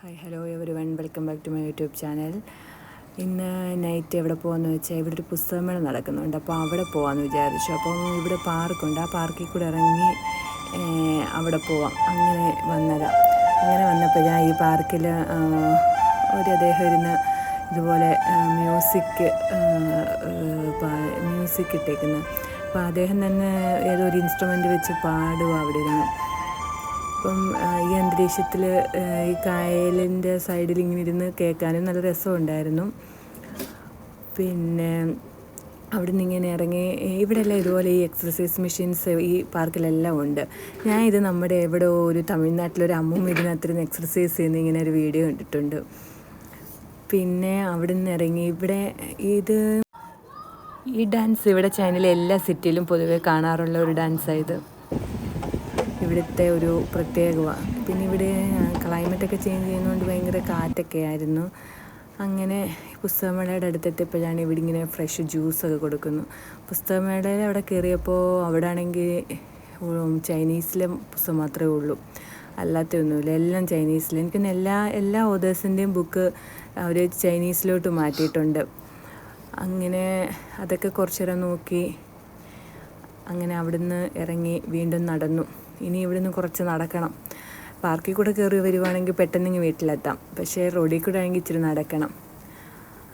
Hi hello everyone, welcome back to my YouTube channel. ഇന്ന് night എവിടെ പോകാമെന്ന് വെച്ചാൽ ഇവിടെ ഒരു പുസ്തകമേള നടക്കുന്നുണ്ട്. അപ്പോൾ അവിടെ പോകാമെന്ന് വിചാരിച്ചു. അപ്പം ഇവിടെ പാർക്കുണ്ട്, ആ പാർക്കിൽ കൂടെ ഇറങ്ങി അവിടെ പോവാം അങ്ങനെ വന്നതാണ്. അങ്ങനെ വന്നപ്പോൾ ഞാൻ ഈ പാർക്കിൽ അദ്ദേഹം ഇരുന്ന് ഇതുപോലെ മ്യൂസിക് ഇട്ടേക്കുന്നത്. അപ്പോൾ അദ്ദേഹം തന്നെ ഏതോ ഒരു ഇൻസ്ട്രുമെൻ്റ് വെച്ച് പാടുക അവിടെ ഇരുന്ന്. അപ്പം ഈ അന്തരീക്ഷത്തിൽ ഈ കായലിൻ്റെ സൈഡിൽ ഇങ്ങനെ ഇരുന്ന് കേൾക്കാനും നല്ല രസമുണ്ടായിരുന്നു. പിന്നെ അവിടെ നിന്ന് ഇങ്ങനെ ഇറങ്ങി ഇവിടെയെല്ലാം ഇതുപോലെ ഈ എക്സർസൈസ് മെഷീൻസ് ഈ പാർക്കിലെല്ലാം ഉണ്ട്. ഞാൻ ഇത് നമ്മുടെ എവിടെ ഒരു തമിഴ്നാട്ടിലൊരു അമ്മൂമ്മ ഇതിനകത്തിരുന്ന് എക്സർസൈസ് ചെയ്യുന്ന ഇങ്ങനെ ഒരു വീഡിയോ കണ്ടിട്ടുണ്ട്. പിന്നെ അവിടെ നിന്ന് ഇറങ്ങി ഇവിടെ ഈ ഡാൻസ് ഇവിടെ ചൈനയിലെ എല്ലാ സിറ്റിയിലും പൊതുവെ കാണാറുള്ള ഒരു ഡാൻസായത്. ഇവിടുത്തെ ഒരു പ്രത്യേകമാണ്. പിന്നെ ഇവിടെ ക്ലൈമറ്റൊക്കെ ചേഞ്ച് ചെയ്യുന്നതുകൊണ്ട് ഭയങ്കര കാറ്റൊക്കെ ആയിരുന്നു. അങ്ങനെ പുസ്തകമേളയുടെ അടുത്തെത്തിയപ്പോഴാണ് ഇവിടെ ഇങ്ങനെ ഫ്രഷ് ജ്യൂസൊക്കെ കൊടുക്കുന്നു. പുസ്തകമേളയിൽ അവിടെ കയറിയപ്പോൾ അവിടെ ആണെങ്കിൽ ചൈനീസിലെ പുസ്തകം മാത്രമേ ഉള്ളൂ, അല്ലാത്തൊന്നുമില്ല, എല്ലാം ചൈനീസിൽ. എനിക്കൊന്ന് എല്ലാ ഓതേഴ്സിൻ്റെയും ബുക്ക് അവർ ചൈനീസിലോട്ട് മാറ്റിയിട്ടുണ്ട്. അങ്ങനെ അതൊക്കെ കുറച്ച് നേരം നോക്കി. അങ്ങനെ അവിടുന്ന് ഇറങ്ങി വീണ്ടും നടന്നു. ഇനി ഇവിടുന്ന് കുറച്ച് നടക്കണം. പാർക്കിൽ കൂടെ കയറി വരുവാണെങ്കിൽ പെട്ടെന്ന് വീട്ടിലെത്താം. പക്ഷേ റോഡിൽ കൂടെ ആണെങ്കിൽ ഇച്ചിരി നടക്കണം.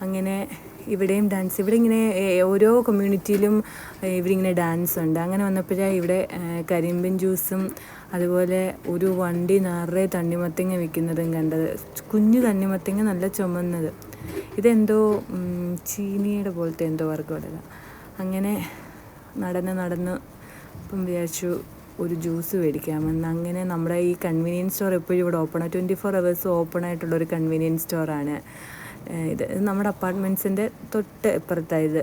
അങ്ങനെ ഇവിടെയും ഡാൻസ്, ഇവിടെ ഇങ്ങനെ ഓരോ കമ്മ്യൂണിറ്റിയിലും ഇവരിങ്ങനെ ഡാൻസ് ഉണ്ട്. അങ്ങനെ വന്നപ്പോഴാണ് ഇവിടെ കരിമ്പിൻ ജ്യൂസും അതുപോലെ ഒരു വണ്ടി നിറയെ തണ്ണിമത്തങ്ങ വിൽക്കുന്നതും കണ്ടത്. കുഞ്ഞു തണ്ണിമത്തങ്ങ, നല്ല ചുമന്നത്. ഇതെന്തോ ചീനിയുടെ പോലത്തെ എന്തോ വർഗ്ഗമല്ല. അങ്ങനെ നടന്ന് ഇപ്പം വിചാരിച്ചു ഒരു ജ്യൂസ് മേടിക്കാമെന്ന്. അങ്ങനെ നമ്മുടെ ഈ കൺവീനിയൻസ് സ്റ്റോർ എപ്പോഴും ഇവിടെ ഓപ്പണാണ്, 24 hours ഓപ്പൺ ആയിട്ടുള്ളൊരു കൺവീനിയൻസ് സ്റ്റോറാണ് ഇത്. നമ്മുടെ അപ്പാർട്ട്മെൻറ്റ്സിൻ്റെ തൊട്ട് ഇപ്പുറത്തായത്.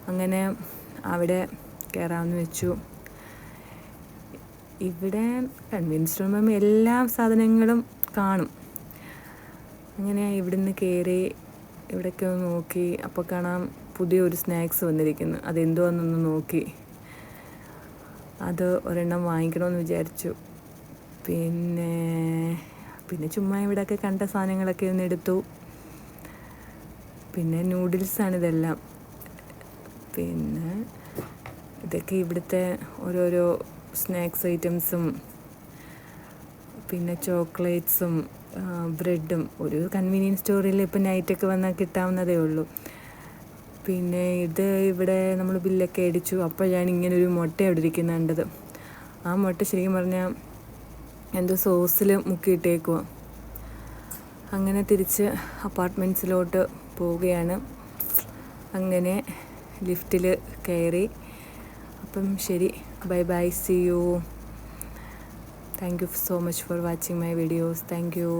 അങ്ങനെ അവിടെ കയറാമെന്ന് വെച്ചു. ഇവിടെ കൺവീനിയൻസ് സ്റ്റോർ ആകുമ്പോൾ എല്ലാ സാധനങ്ങളും കാണും. അങ്ങനെ ഇവിടുന്ന് കയറി ഇവിടെയൊക്കെ ഒന്ന് നോക്കി. അപ്പോൾ കാണാം പുതിയൊരു സ്നാക്സ് വന്നിരിക്കുന്നു. അതെന്തുവാന്നൊന്ന് നോക്കി. അത് ഒരെണ്ണം വാങ്ങിക്കണമെന്ന് വിചാരിച്ചു. പിന്നെ ചുമ്മാ ഇവിടെയൊക്കെ കണ്ട സാധനങ്ങളൊക്കെ ഒന്ന് എടുത്തു. പിന്നെ നൂഡിൽസാണ് ഇതെല്ലാം. പിന്നെ ഇതൊക്കെ ഇവിടുത്തെ ഓരോരോ സ്നാക്സ് ഐറ്റംസും പിന്നെ ചോക്ലേറ്റ്സും ബ്രെഡും. ഒരു കൺവീനിയൻസ് സ്റ്റോറിൽ ഇപ്പം നൈറ്റൊക്കെ വന്നാൽ കിട്ടാവുന്നതേ ഉള്ളൂ. പിന്നെ ഇവിടെ നമ്മൾ ബില്ലൊക്കെ അടിച്ചു. അപ്പോഴാണ് ഇങ്ങനൊരു മുട്ട അവിടെ ഇരിക്കുന്നത് കണ്ടത്. ആ മുട്ട ശരിക്കും പറഞ്ഞാൽ എന്തോ സോസിൽ മുക്കിയിട്ടേക്കുക. അങ്ങനെ തിരിച്ച് അപ്പാർട്ട്മെൻറ്റ്സിലോട്ട് പോവുകയാണ്. അങ്ങനെ ലിഫ്റ്റിൽ കയറി. അപ്പം ശരി, bye bye, see you. Thank you so much for watching my videos. Thank U.